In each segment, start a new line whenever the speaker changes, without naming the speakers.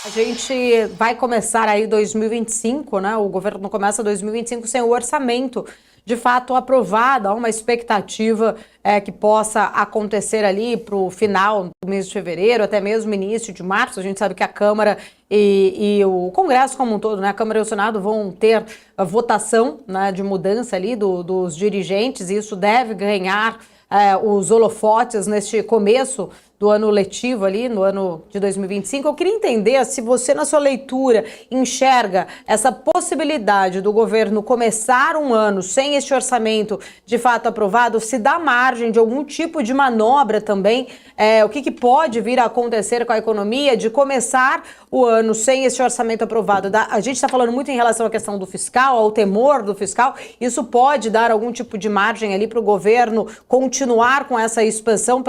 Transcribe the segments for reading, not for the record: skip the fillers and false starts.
A gente vai começar aí 2025, né? O governo começa 2025 sem o orçamento de fato aprovado. Há uma expectativa que possa acontecer ali para o final do mês de fevereiro, até mesmo início de março. A gente sabe que a Câmara e o Congresso como um todo, né? A Câmara e o Senado vão ter a votação, né, de mudança ali dos dirigentes, e isso deve ganhar os holofotes neste começo do ano letivo ali, no ano de 2025. Eu queria entender se você, na sua leitura, enxerga essa possibilidade do governo começar um ano sem este orçamento de fato aprovado, se dá margem de algum tipo de manobra também, o que pode vir a acontecer com a economia de começar o ano sem esse orçamento aprovado. A gente está falando muito em relação à questão do fiscal, ao temor do fiscal, isso pode dar algum tipo de margem ali para o governo continuar com essa expansão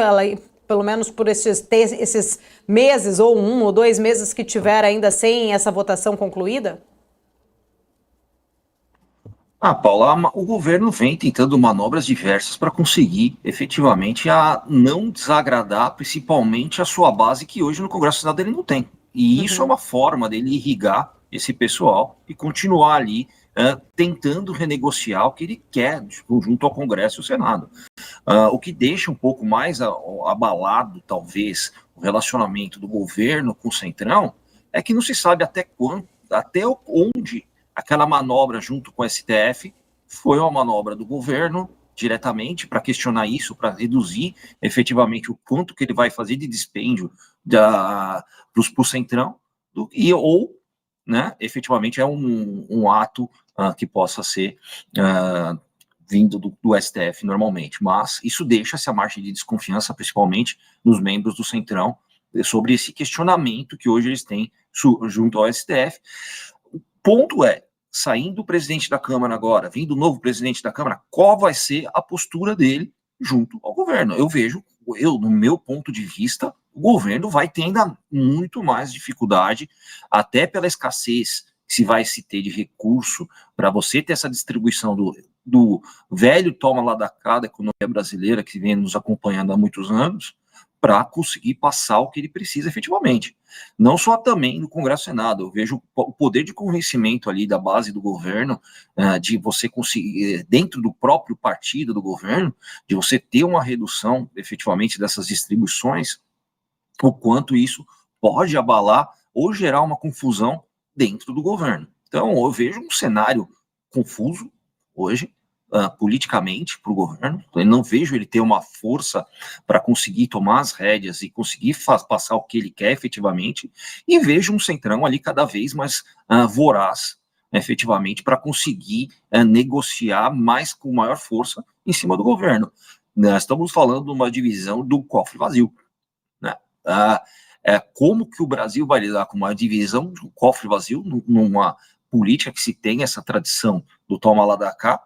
pelo menos por esses meses, ou 1 ou 2 meses que tiver ainda sem essa votação concluída?
Paula, o governo vem tentando manobras diversas para conseguir efetivamente a não desagradar principalmente a sua base, que hoje no Congresso e Senado ele não tem. E isso é uma forma dele irrigar esse pessoal e continuar ali tentando renegociar o que ele quer junto ao Congresso e ao Senado. O que deixa um pouco mais abalado, talvez, o relacionamento do governo com o Centrão é que não se sabe até onde aquela manobra junto com o STF foi uma manobra do governo diretamente para questionar isso, para reduzir efetivamente o quanto que ele vai fazer de dispêndio para o Centrão, ou, né, efetivamente é um ato que possa ser vindo do STF normalmente, mas isso deixa essa margem de desconfiança, principalmente nos membros do Centrão, sobre esse questionamento que hoje eles têm junto ao STF. O ponto é, saindo o presidente da Câmara agora, vindo o novo presidente da Câmara, qual vai ser a postura dele junto ao governo? No meu ponto de vista, o governo vai ter ainda muito mais dificuldade, até pela escassez que se ter de recurso, para você ter essa distribuição do velho toma lá da cá da economia brasileira, que vem nos acompanhando há muitos anos, para conseguir passar o que ele precisa efetivamente. Não só também no Congresso e Senado, eu vejo o poder de convencimento ali da base do governo, de você conseguir, dentro do próprio partido do governo, de você ter uma redução efetivamente dessas distribuições, o quanto isso pode abalar ou gerar uma confusão dentro do governo. Então, eu vejo um cenário confuso hoje, politicamente, para o governo. Eu não vejo ele ter uma força para conseguir tomar as rédeas e conseguir passar o que ele quer efetivamente, e vejo um Centrão ali cada vez mais voraz, efetivamente, para conseguir negociar mais com maior força em cima do governo. Nós estamos falando de uma divisão do cofre vazio, né? Como que o Brasil vai lidar com uma divisão do cofre vazio numa política que se tem essa tradição do toma lá da cá,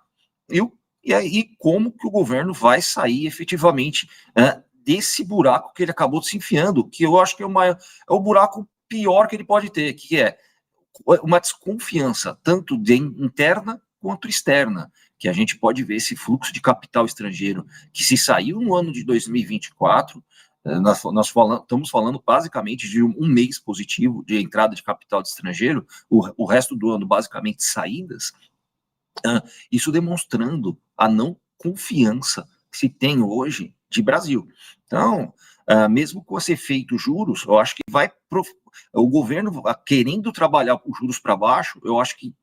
e aí como que o governo vai sair efetivamente desse buraco que ele acabou de se enfiando, que eu acho que é o buraco pior que ele pode ter, que é uma desconfiança, tanto interna quanto externa, que a gente pode ver esse fluxo de capital estrangeiro que se saiu no ano de 2024, estamos falando basicamente de um mês positivo de entrada de capital de estrangeiro, o resto do ano basicamente saídas, isso demonstrando a não confiança que se tem hoje de Brasil. Então, mesmo com esse efeito juros, eu acho que o governo querendo trabalhar os juros para baixo, eu acho que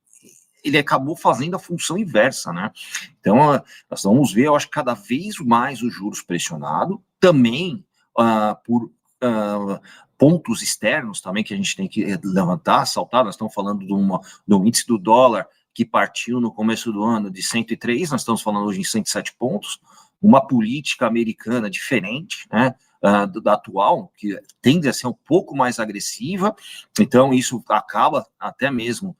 ele acabou fazendo a função inversa, né? Então, nós vamos ver, eu acho, cada vez mais os juros pressionados, também por pontos externos também que a gente tem que levantar, saltar. Nós estamos falando do índice do dólar que partiu no começo do ano de 103, nós estamos falando hoje em 107 pontos, uma política americana diferente, né, da atual, que tende a ser um pouco mais agressiva, então isso acaba até mesmo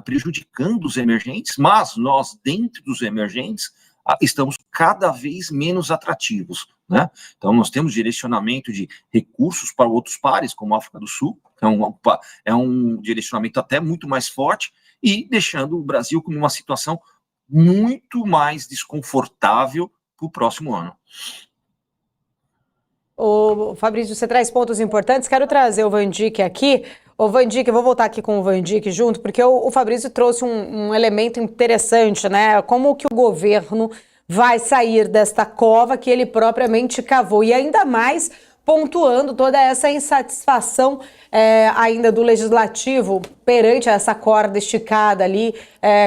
prejudicando os emergentes, mas nós, dentro dos emergentes, estamos cada vez menos atrativos, né? Então, nós temos direcionamento de recursos para outros pares, como a África do Sul, que é um direcionamento até muito mais forte, e deixando o Brasil com uma situação muito mais desconfortável para o próximo ano.
O Fabrício, você traz pontos importantes. Quero trazer o Vandick aqui. O Vandick, eu vou voltar aqui com o Vandick junto, porque o Fabrício trouxe um elemento interessante, né? Como que o governo vai sair desta cova que ele propriamente cavou. E ainda mais pontuando toda essa insatisfação ainda do Legislativo perante essa corda esticada ali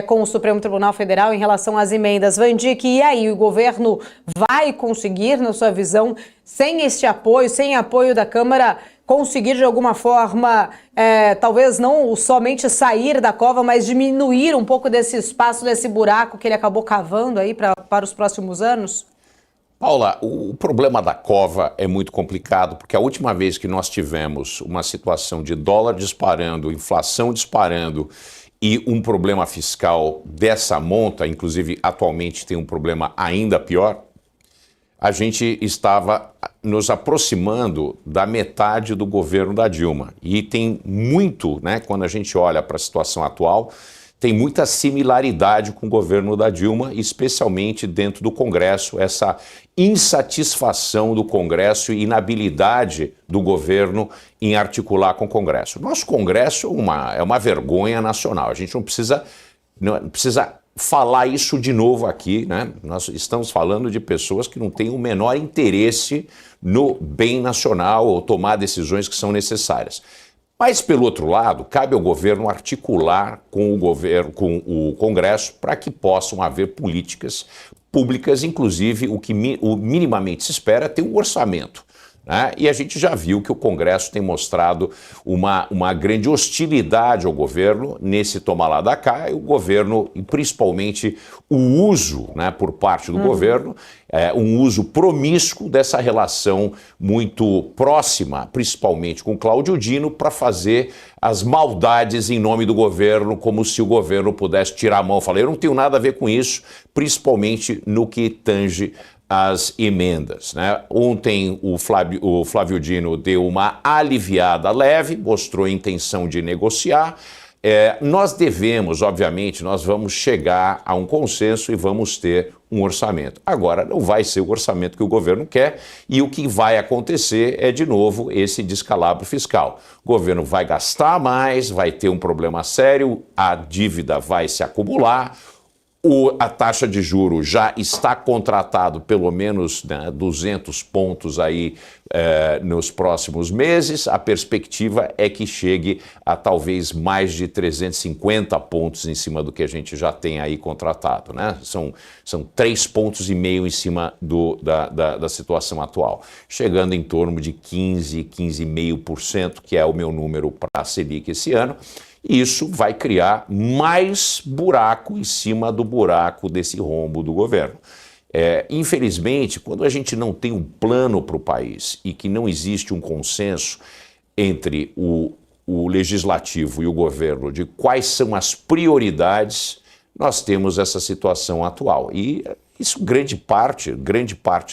com o Supremo Tribunal Federal em relação às emendas. Vandick, e aí, o governo vai conseguir, na sua visão, sem este apoio, sem apoio da Câmara, conseguir de alguma forma, talvez não somente sair da cova, mas diminuir um pouco desse espaço, desse buraco que ele acabou cavando aí para os próximos anos?
Paula, o problema da cova é muito complicado, porque a última vez que nós tivemos uma situação de dólar disparando, inflação disparando e um problema fiscal dessa monta, inclusive atualmente tem um problema ainda pior, a gente estava nos aproximando da metade do governo da Dilma. E tem muito, né, quando a gente olha para a situação atual, tem muita similaridade com o governo da Dilma, especialmente dentro do Congresso, essa insatisfação do Congresso e inabilidade do governo em articular com o Congresso. Nosso Congresso é uma vergonha nacional, a gente não precisa falar isso de novo aqui, né? Nós estamos falando de pessoas que não têm o menor interesse no bem nacional ou tomar decisões que são necessárias. Mas, pelo outro lado, cabe ao governo articular com o Congresso para que possam haver políticas públicas, inclusive o que minimamente se espera é ter um orçamento. Né? E a gente já viu que o Congresso tem mostrado uma grande hostilidade ao governo nesse tomar lá da cá, e o governo, e principalmente o uso, né, por parte do governo, um uso promíscuo dessa relação muito próxima, principalmente com Cláudio Dino, para fazer as maldades em nome do governo, como se o governo pudesse tirar a mão e falar, eu não tenho nada a ver com isso, principalmente no que tange as emendas. Né? Ontem o Flávio Dino deu uma aliviada leve, mostrou a intenção de negociar. Nós devemos, obviamente, nós vamos chegar a um consenso e vamos ter um orçamento. Agora, não vai ser o orçamento que o governo quer e o que vai acontecer é, de novo, esse descalabro fiscal. O governo vai gastar mais, vai ter um problema sério, a dívida vai se acumular, a taxa de juros já está contratado pelo menos 200 pontos aí nos próximos meses. A perspectiva é que chegue a talvez mais de 350 pontos em cima do que a gente já tem aí contratado. Né? São 3,5 pontos em cima da situação atual, chegando em torno de 15,5%, que é o meu número para a Selic esse ano. Isso vai criar mais buraco em cima do buraco desse rombo do governo. Infelizmente, quando a gente não tem um plano para o país e que não existe um consenso entre o legislativo e o governo de quais são as prioridades, nós temos essa situação atual. E isso, grande parte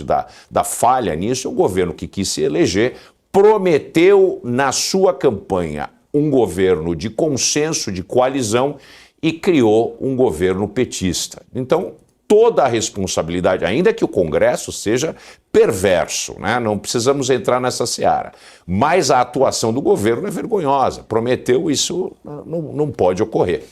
da falha nisso é o governo que quis se eleger, prometeu na sua campanha um governo de consenso, de coalizão, e criou um governo petista. Então, toda a responsabilidade, ainda que o Congresso seja perverso, né? Não precisamos entrar nessa seara, mas a atuação do governo é vergonhosa. Prometeu, isso não pode ocorrer.